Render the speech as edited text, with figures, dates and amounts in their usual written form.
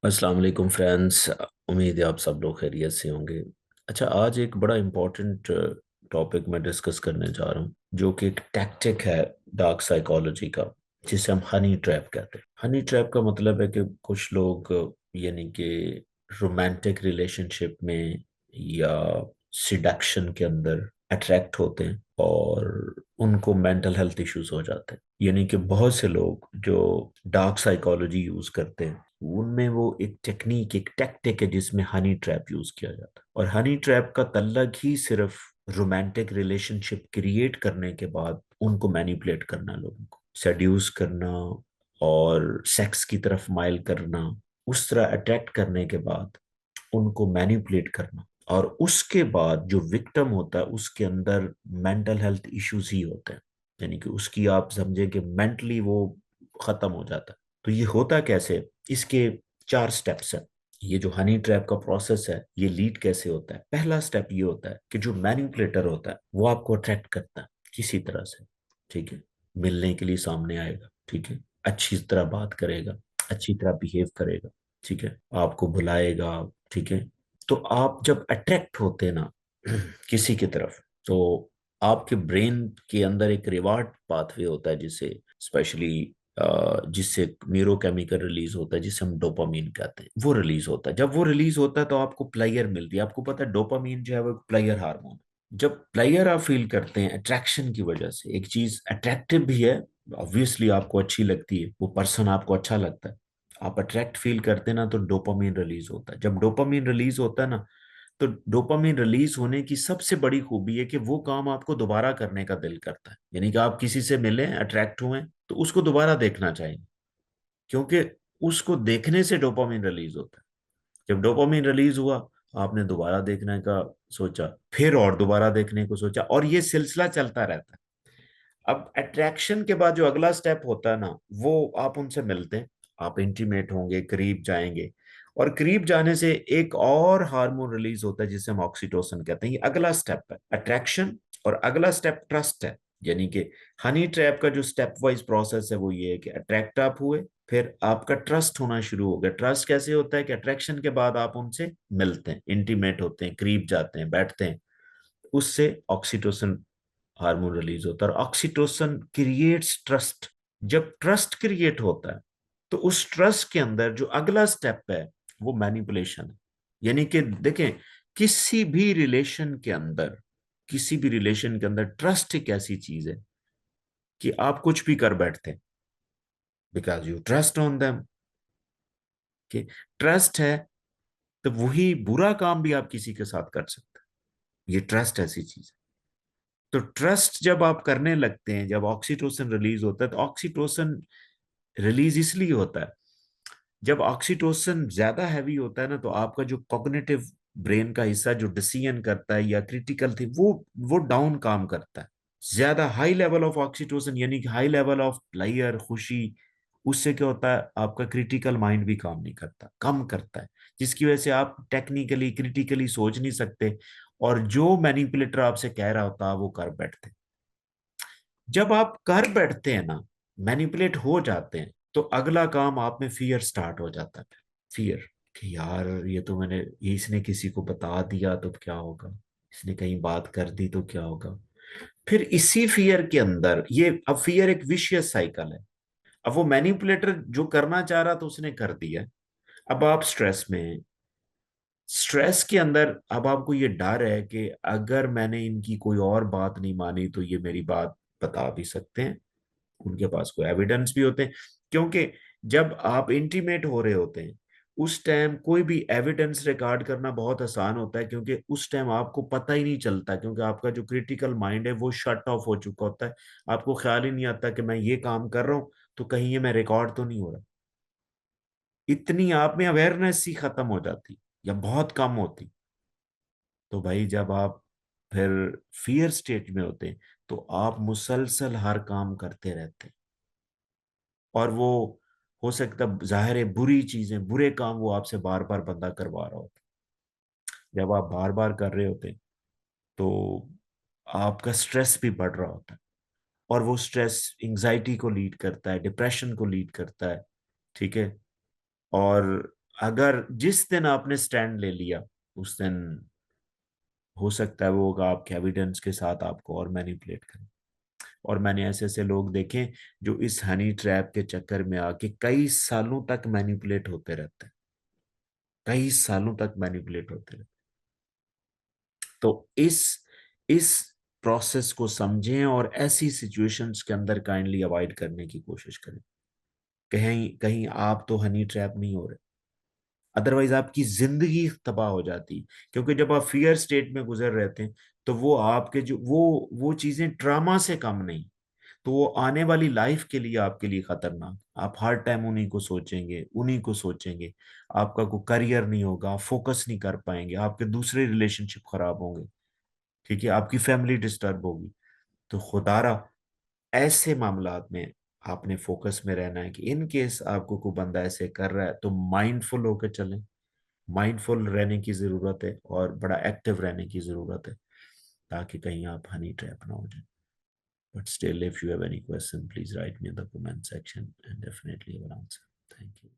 अस्सलाम वालेकुम फ्रेंड्स। उम्मीद है आप सब लोग खैरियत से होंगे। अच्छा, आज एक बड़ा इम्पोर्टेंट टॉपिक मैं डिस्कस करने जा रहा हूँ, जो कि एक टैक्टिक है डार्क साइकोलॉजी का, जिसे हम हनी ट्रैप कहते हैं। हनी ट्रैप का मतलब है कि कुछ लोग यानी कि रोमांटिक रिलेशनशिप में या सिडक्शन के अंदर अट्रैक्ट होते हैं और उनको मेंटल हेल्थ इश्यूज हो जाते हैं। यानी कि बहुत से लोग जो डार्क साइकोलॉजी यूज करते हैं, उनमें वो एक टेक्निक, एक टैक्टिक है जिसमें हनी ट्रैप यूज किया जाता है। और हनी ट्रैप का तल्लक ही सिर्फ रोमांटिक रिलेशनशिप क्रिएट करने के बाद उनको मैनिपुलेट करना, लोगों को सेड्यूस करना और सेक्स की तरफ माइल करना, उस तरह अट्रैक्ट करने के बाद उनको मैनिपुलेट करना। और उसके बाद जो विक्टिम होता है उसके अंदर मेंटल हेल्थ इश्यूज ही होते हैं, यानी कि उसकी आप समझे कि मेंटली वो खत्म हो जाता है। तो ये होता कैसे, इसके 4 स्टेप्स हैं। ये जो हनी ट्रैप का प्रोसेस है, ये लीड कैसे होता है। पहला स्टेप ये होता है कि जो मैनिपुलेटर होता है वो आपको अट्रैक्ट करता है किसी तरह से, ठीक है। मिलने के लिए सामने आएगा, ठीक है, अच्छी तरह बात करेगा, अच्छी तरह बिहेव करेगा, ठीक है, आपको बुलाएगा, ठीक है। तो आप जब अट्रैक्ट होते हैं ना किसी की तरफ, तो आपके ब्रेन के अंदर एक रिवार्ड पाथवे होता है, जिसे स्पेशली जिससे न्यूरोकेमिकल रिलीज होता है, जिसे हम डोपामीन कहते हैं, वो रिलीज होता है। जब वो रिलीज होता है तो आपको प्लेयर मिलती है। आपको पता है डोपामीन जो है वो प्लेयर हार्मोन। जब प्लेयर आप फील करते हैं अट्रैक्शन की वजह से, एक चीज अट्रैक्टिव भी है, ऑब्वियसली आपको अच्छी लगती है, वो पर्सन आपको अच्छा लगता है, आप अट्रैक्ट फील करते हैं ना, तो डोपामीन रिलीज होता है। जब डोपामीन रिलीज होता है ना, तो डोपामीन रिलीज होने की सबसे बड़ी खूबी है कि वो काम आपको दोबारा करने का दिल करता है। यानी कि आप किसी से मिले, अट्रैक्ट हुए, तो उसको दोबारा देखना चाहिए, क्योंकि उसको देखने से डोपामीन रिलीज होता है। जब डोपामीन रिलीज हुआ, आपने दोबारा देखने का सोचा, फिर और दोबारा देखने को सोचा, और ये सिलसिला चलता रहता है। अब अट्रैक्शन के बाद जो अगला स्टेप होता है ना, वो आप उनसे मिलते हैं, आप इंटीमेट होंगे, करीब जाएंगे, और करीब जाने से एक और हार्मोन रिलीज होता है जिसे हम ऑक्सीटोसिन कहते हैं। ये अगला स्टेप है अट्रैक्शन, और अगला स्टेप ट्रस्ट है। यानी कि हनी ट्रैप का जो स्टेप वाइज प्रोसेस है वो ये है कि अट्रैक्ट आप हुए, फिर आपका ट्रस्ट होना शुरू हो गया। ट्रस्ट कैसे होता है कि अट्रैक्शन के बाद आप उनसे मिलते हैं, इंटीमेट होते हैं, करीब जाते हैं, बैठते हैं, उससे ऑक्सीटोसिन हार्मोन रिलीज होता है, और ऑक्सीटोसिन क्रिएट्स ट्रस्ट। जब ट्रस्ट क्रिएट होता है, तो उस ट्रस्ट के अंदर जो अगला स्टेप है वो मैनिपुलेशन है। यानी कि देखें, किसी भी रिलेशन के अंदर, किसी भी रिलेशन के अंदर ट्रस्ट एक ऐसी चीज है कि आप कुछ भी कर बैठते हैं, because you trust on them. कि ट्रस्ट है, तो वही बुरा काम भी आप किसी के साथ कर सकते हैं। ये ट्रस्ट ऐसी चीज है। तो ट्रस्ट जब आप करने लगते हैं, जब ऑक्सीटोसिन रिलीज होता है, तो ऑक्सीटोसिन रिलीज इसलिए होता है, जब ऑक्सीटोसिन ज्यादा हैवी होता है ना, तो आपका जो कॉग्निटिव ब्रेन का हिस्सा जो डिसीजन करता है या क्रिटिकल थी, वो डाउन काम करता है। ज्यादा हाई लेवल ऑफ ऑक्सीटोसिन यानी कि हाई लेवल ऑफ प्लेयर खुशी, उससे क्या होता है, आपका क्रिटिकल माइंड भी काम नहीं करता, कम करता है, जिसकी वजह से आप टेक्निकली क्रिटिकली सोच नहीं सकते, और जो मैनिपुलेटर आपसे कह रहा होता है वो कर बैठते। जब आप कर बैठते हैं ना, मैनिपुलेट हो जाते हैं, तो अगला काम आप में फियर स्टार्ट हो जाता है। फियर कि यार ये तो मैंने, ये इसने किसी को बता दिया तो क्या होगा, इसने कहीं बात कर दी तो क्या होगा। फिर इसी फियर के अंदर ये, अब फियर एक विशियस साइकिल है। अब वो मैनिपुलेटर जो करना चाह रहा था उसने कर दिया, अब आप स्ट्रेस में हैं। स्ट्रेस के अंदर अब आपको ये डर है कि अगर मैंने इनकी कोई और बात नहीं मानी तो ये मेरी बात बता भी सकते हैं, उनके पास कोई एविडेंस भी होते हैं। क्योंकि जब आप इंटीमेट हो रहे होते हैं, उस टाइम कोई भी एविडेंस रिकॉर्ड करना बहुत आसान होता है, क्योंकि उस टाइम आपको पता ही नहीं चलता, क्योंकि आपका जो क्रिटिकल माइंड है वो शट ऑफ हो चुका होता है। आपको ख्याल ही नहीं आता कि मैं ये काम कर रहा हूं तो कहीं ये मैं रिकॉर्ड तो नहीं हो रहा। इतनी आप में अवेयरनेस ही खत्म हो जाती या बहुत कम होती। तो भाई जब आप फिर फियर स्टेट में होते हैं, तो आप मुसलसल हर काम करते रहते हैं, और वो हो सकता जाहिर है बुरी चीजें, बुरे काम वो आपसे बार बार बंदा करवा रहा होता है। जब आप बार बार कर रहे होते हैं, तो आपका स्ट्रेस भी बढ़ रहा होता है, और वो स्ट्रेस एंजाइटी को लीड करता है, डिप्रेशन को लीड करता है, ठीक है। और अगर जिस दिन आपने स्टैंड ले लिया, उस दिन हो सकता है वो आपके एविडेंस के साथ आपको और मैनिपुलेट करें। और मैंने ऐसे ऐसे लोग देखे जो इस हनी ट्रैप के चक्कर में आके कई सालों तक मैनिपुलेट होते रहते हैं, कई सालों तक मैनिपुलेट होते रहते हैं। तो इस प्रोसेस को समझें और ऐसी सिचुएशंस के अंदर काइंडली अवॉइड करने की कोशिश करें। कहीं कहीं आप तो हनी ट्रैप नहीं हो रहे, अदरवाइज आपकी जिंदगी तबाह हो जाती। क्योंकि जब आप फियर स्टेट में गुजर रहे थे, तो वो आपके जो वो चीजें ट्रामा से कम नहीं, तो वो आने वाली लाइफ के लिए आपके लिए खतरनाक। आप हर टाइम उन्हीं को सोचेंगे, उन्हीं को सोचेंगे। आपका कोई करियर नहीं होगा, फोकस नहीं कर पाएंगे, आपके दूसरे रिलेशनशिप खराब होंगे, ठीक है, आपकी फैमिली डिस्टर्ब होगी। तो खुदारा ऐसे मामलात में आपने फोकस में रहना है कि इन केस आपको कोई बंदा ऐसे कर रहा है तो माइंडफुल होकर चलें। माइंडफुल रहने की जरूरत है और बड़ा एक्टिव रहने की जरूरत है, ताकि कहीं आप हनी ट्रैप ना हो जाए। But still, if you have any question, please write me in the comment section and definitely I will answer. Thank you.